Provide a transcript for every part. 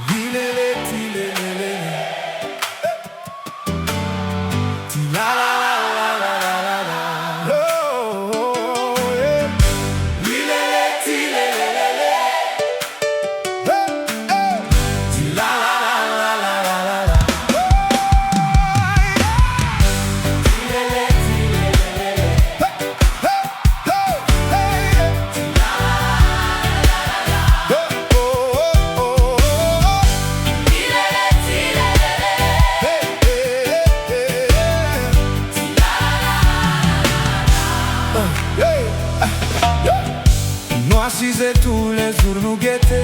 Lilele, tilelele, tila la la la la la la. Oh, yeah. Lilele, tilelele, tila la la la la la la. Lilele, tilelele, Noasise tu le zurnughete,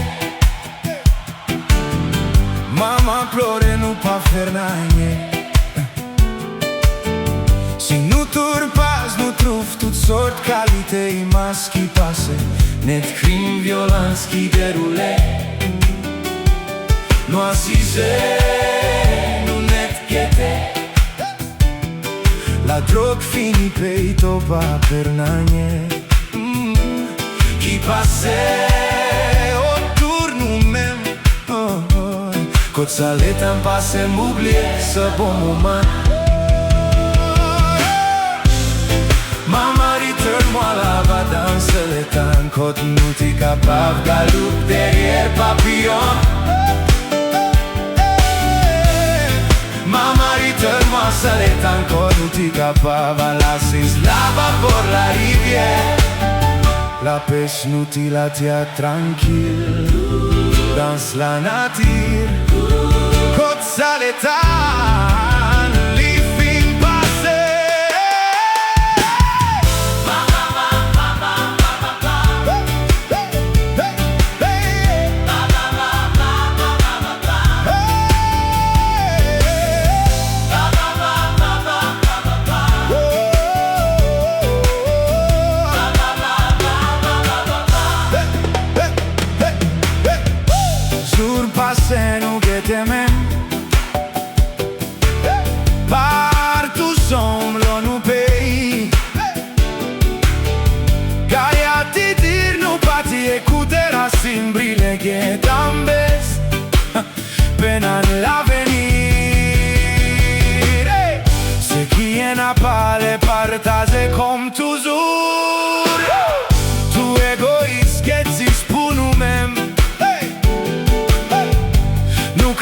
mama plore nu pa fernaie. Si nu turpas, nu truf tut sort calite i maschi pase, net crim violanski derule. Noasise nu net ghete, la drog fini peito pa fernaie. Chi passe o turnu mem, coțaleta îmi pase în bublie să bom uman. Mama return moala va danse letan, cot nu ti capav galup derrière papillon. Mama return moasa letan, cot nu ti capav alasis la vapor la rivière. La pêche nu ti la tia tranquille, dans la nature, côte salétane, li fin passé. Surpasse nu ghete mem, partu somlo nu pei, Gaia ti dir nu pati ecutera simbrile ghetambes, pena l'avenir. Se chi è napale partaze com toujours, tu egoist ghezi spunu mem.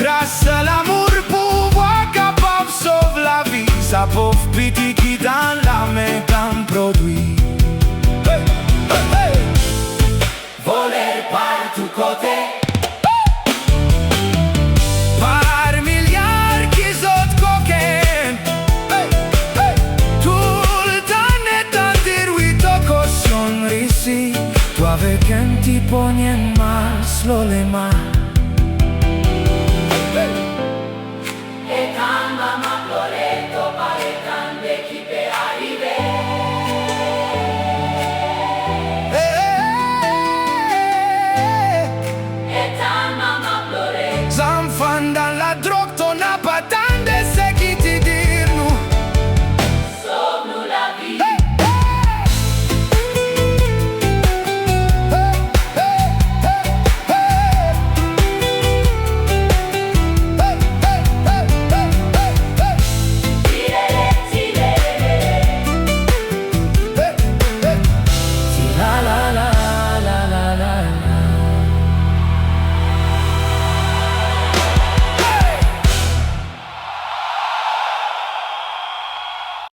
Grâce l'amour pouvoir capable sauve la vie, sa pauvre pitié qui dans la main d'un produit. Voler par tout côté, par milliards qui sont coquins, tout le temps n'est en dire oui to caution ici, tu avec un petit pognon mas lo le mas.